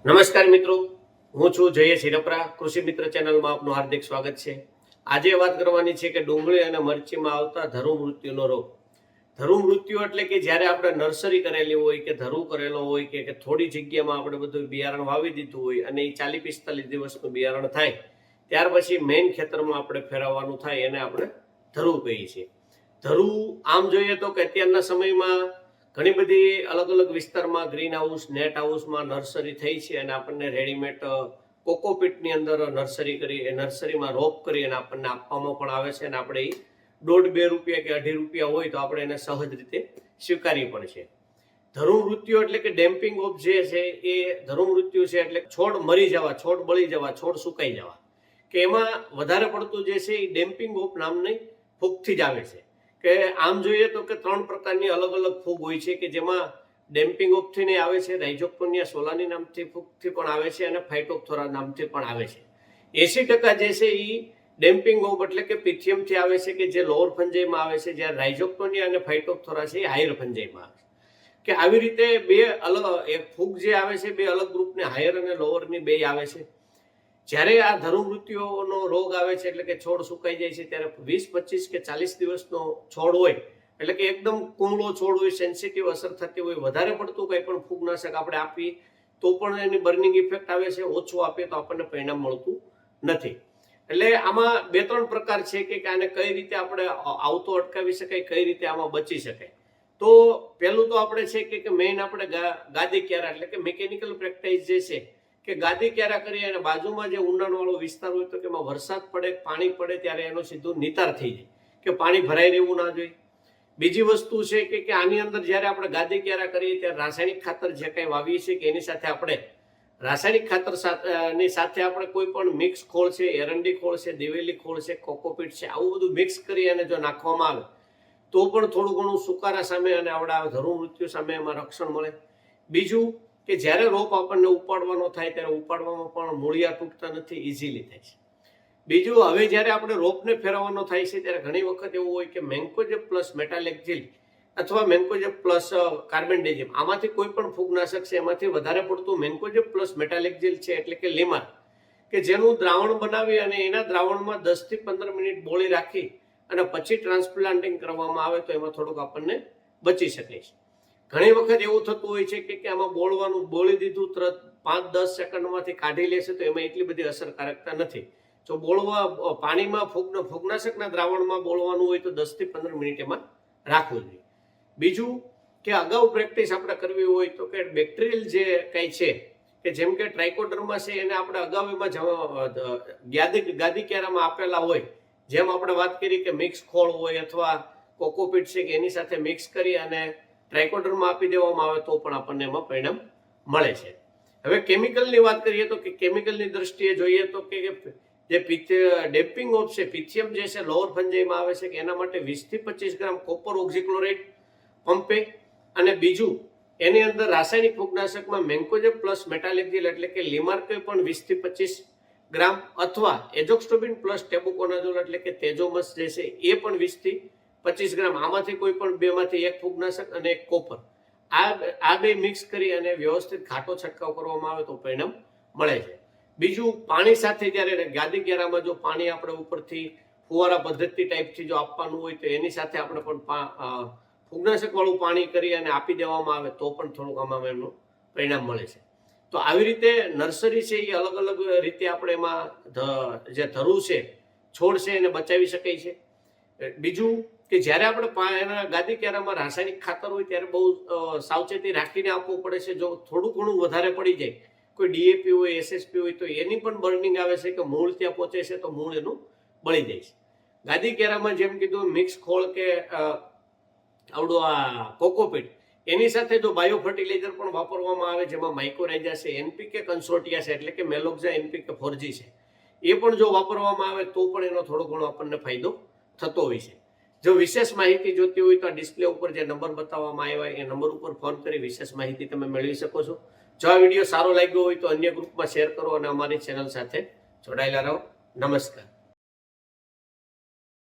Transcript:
નમસ્કાર મિત્રો, હું છું જયેશ હિરપરા. કૃષિ મિત્ર ચેનલમાં આપનું હાર્દિક સ્વાગત છે. આજે વાત કરવાની છે કે ડુંગળી અને મરચીમાં આવતા ધરુ મૃત્યુનો રોગ. ધરુ મૃત્યુ એટલે કે જ્યારે આપણે નર્સરી કરેલી હોય કે ધરુ કરેલો હોય કે થોડી જગ્યામાં આપણે બધું બિયારણ વાવી દીધું હોય અને એ 40-45 દિવસનું બિયારણ થાય ત્યાર પછી મેઇન ખેતરમાં આપણે ફેરવવાનું થાય એને આપણે ધરુ કહીએ છીએ. ધરુ આમ જોઈએ તો કે અત્યારના સમયમાં ઘણી બધી અલગ અલગ વિસ્તારમાં ગ્રીન હાઉસ, નેટ હાઉસમાં નર્સરી થઈ છે અને આપણને રેડીમેડ કોકોપીટની અંદર નર્સરી કરી એ નર્સરીમાં રોપ કરી અને આપણને આપવામાં પણ આવે છે અને આપણે એ ₹1.5-2 કે ₹2.5 હોય તો આપણે એને સહજ રીતે સ્વીકારી પણ છે. ધરુ મૃત્યુ એટલે કે ડેમ્પિંગ ઓફ જે છે એ ધરુ મૃત્યુ છે એટલે છોડ મરી જવા, છોડ બળી જવા, છોડ સુકાઈ જવા, કે એમાં વધારે પડતું જે છે એ ડેમ્પિંગ ઓફ નામની ફૂગથી જ આવે છે. કે આમ જોઈએ તો કે 3 પ્રકારની અલગ અલગ ફૂગ હોય છે કે જેમાં ડેમ્પિંગ ઓફથી ને આવે છે, રાઇઝોકોનિયા સોલાની નામથી ફૂગથી પણ આવે છે અને ફાઇટોપ્થોરા નામથી પણ આવે છે. 80% જે છે એ ડેમ્પિંગ ઓફ એટલે કે પિથિયમથી આવે છે કે જે લોઅર ફંજાઈમાં આવે છે, જ્યારે રાઇઝોકોનિયા અને ફાઇટોપ્થોરા છે એ હાયર ફંજાઈમાં આવે છે. કે આવી રીતે બે અલગ એક ફૂગ જે આવે છે બે અલગ ગ્રુપને હાયર અને લોઅરની બે આવે છે. જ્યારે આ ધરુ મૃત્યુનો રોગ આવે છે એટલે કે છોડ સુકાઈ જાય છે ત્યારે 20, 25 કે 40 દિવસનો છોડ હોય એટલે કે એકદમ કુમળો છોડ હોય, સેન્સિટિવ અસર થતી હોય, વધારે પડતું કંઈ પણ ફૂગનાશક આપણે આપીએ તો પણ એની બર્નિંગ ઇફેક્ટ આવે છે, ઓછું આપીએ તો આપણને પરિણામ મળતું નથી. એટલે આમાં 2-3 પ્રકાર છે કે આને કઈ રીતે આપણે આવતો અટકાવી શકાય, કઈ રીતે આમાં બચી શકાય. તો પહેલું તો આપણે છે કે મેઇન આપણે ગાદી ક્યારા એટલે કે મિકેનિકલ પ્રેક્ટિસ જે છે કે ગાદી ક્યારા કરીએ અને બાજુમાં જે ઊંડાણવાળો વિસ્તાર હોય તો કે એમાં વરસાદ પડે, પાણી પડે ત્યારે એનો સીધું નિતાર થઈ જાય કે પાણી ભરાઈ રહેવું ના જોઈએ. બીજી વસ્તુ છે કે આની અંદર જ્યારે આપણે ગાદી ક્યારા કરીએ ત્યારે રાસાયણિક ખાતર જે કંઈ વાવીએ છીએ કે એની સાથે આપણે રાસાયણિક ખાતર ની સાથે આપણે કોઈ પણ મિક્સ ખોળ છે, એરંડી ખોળ છે, દિવેલી ખોળ છે, કોકોપીટ છે, આવું બધું મિક્સ કરી અને જો નાખવામાં આવે તો પણ થોડું ઘણું સુકારા સામે અને આવડા ધરુ મૃત્યુ સામે એમાં રક્ષણ મળે. બીજું કે જ્યારે રોપ આપણને ઉપાડવાનો થાય ત્યારે ઉપાડવામાં પણ મૂળિયા તૂટતા નથી, ઇઝીલી થાય છે. બીજું હવે જ્યારે આપણે રોપને ફેરવવાનો થાય છે ત્યારે ઘણી વખત એવું હોય કે મેન્કોજેબ પ્લસ મેટાલેક્ઝિલ અથવા મેન્કોજેબ પ્લસ કાર્બેન્ડેઝિમ આમાંથી કોઈ પણ ફૂગનાશક છે એમાંથી વધારે પડતું મેન્કોજેબ પ્લસ મેટાલેક્ઝિલ છે એટલે કે લીમાર કે જેનું દ્રાવણ બનાવી અને એના દ્રાવણમાં 10 થી 15 મિનિટ બોળી રાખી અને પછી ટ્રાન્સપ્લાન્ટિંગ કરવામાં આવે તો એમાં થોડુંક આપણને બચી શકે છે. ઘણી વખત એવું થતું હોય છે કે આમાં બોળી દીધું તરત 5-10 સેકન્ડમાંથી કાઢી લેશે તો એમાં એટલી બધી અસરકારકતા નથી. જો બોળવા પાણીમાં ફૂગનાશકના દ્રાવણમાં બોળવાનું હોય તો 10 થી 15 મિનિટ એમાં રાખવું જોઈએ. બીજું કે અગાઉ પ્રેક્ટિસ આપણે કરવી હોય તો કે બેક્ટેરિયલ જે કંઈ છે કે જેમ કે ટ્રાઇકોડર્મા છે એને આપણે અગાઉ એમાં ગાદી ક્યારામાં આપેલા હોય, જેમ આપણે વાત કરી કે મિક્સ ખોળ હોય અથવા કોકોપીટ છે કે એની સાથે મિક્સ કરી અને ટ્રાઇકોડર્મા આપી દેવામાં આવે તો પણ આપણને એમાં પરિણામ મળે છે. હવે કેમિકલની વાત કરીએ તો કે કેમિકલની દ્રષ્ટિએ જોઈએ તો કે જે ડેમ્પિંગ ઓફ છે, પિથિયમ જે છે લોઅર ફંજાઈમાં આવે છે કે એના માટે 20 થી 25 ગ્રામ કોપર ઓક્ઝીક્લોરાઇડ પંપે અને બીજું એની અંદર રાસાયણિક ફૂગનાશકમાં મેન્કોજેબ પ્લસ મેટાલેક્ઝિલ એટલે કે લીમાર્કે પણ 20 થી 25 ગ્રામ અથવા એઝોક્સ્ટ્રોબિન પ્લસ ટેબુકોનાઝોલ એટલે કે તેજોમસ જે છે એ પણ 20 થી 25 ગ્રામ, આમાંથી કોઈ પણ બેમાંથી એક ફૂગનાશક અને એક કોપર, આ બે મિક્સ કરી અને વ્યવસ્થિત ઘાટો છંટકાવ કરવામાં આવે તો પરિણામ મળે છે. બીજું પાણી સાથે જ્યારે ગાદી ક્યારામાં જો પાણી આપણે ઉપરથી ફુવારા પદ્ધતિ ટાઈપથી જો આપવાનું હોય તો એની સાથે આપણે પણ ફૂગનાશક વાળું પાણી કરી અને આપી દેવામાં આવે તો પણ થોડુંક આમાં એમનું પરિણામ મળે છે. તો આવી રીતે નર્સરી છે એ અલગ અલગ રીતે આપણે એમાં જે ધરુ છે, છોડ છે એને બચાવી શકાય છે. બીજું કે જ્યારે આપણે એના ગાદી ક્યારામાં રાસાયણિક ખાતર હોય ત્યારે બહુ સાવચેતી રાખીને આપવું પડે છે. જો થોડું ઘણું વધારે પડી જાય, કોઈ ડીએપી હોય, એસએસપી હોય તો એની પણ બર્નિંગ આવે છે કે મૂળ ત્યાં પહોંચે છે તો મૂળ એનું બળી જાય છે. ગાદી ક્યારામાં જેમ કીધું મિક્સ ખોળ કે આવડું આ કોકોપીટ એની સાથે જો બાયો ફર્ટિલાઇઝર પણ વાપરવામાં આવે જેમાં માઇકોરાઇઝા છે, એનપીકે કન્સોર્ટિયા છે એટલે કે મેલોક્ઝા એનપીકે 4G છે, એ પણ જો વાપરવામાં આવે તો પણ એનો થોડો ઘણો આપણને ફાયદો થતો હોય છે. જો વિશેષ માહિતી જોતી હોય તો આ ડિસ્પ્લે ઉપર જે નંબર બતાવવામાં આવ્યા એ નંબર ઉપર ફોન કરી વિશેષ માહિતી તમે મેળવી શકો છો. જો આ વિડીયો સારો લાગ્યો હોય તો અન્ય ગ્રુપમાં શેર કરો અને અમારી ચેનલ સાથે જોડાયેલા રહો. નમસ્કાર.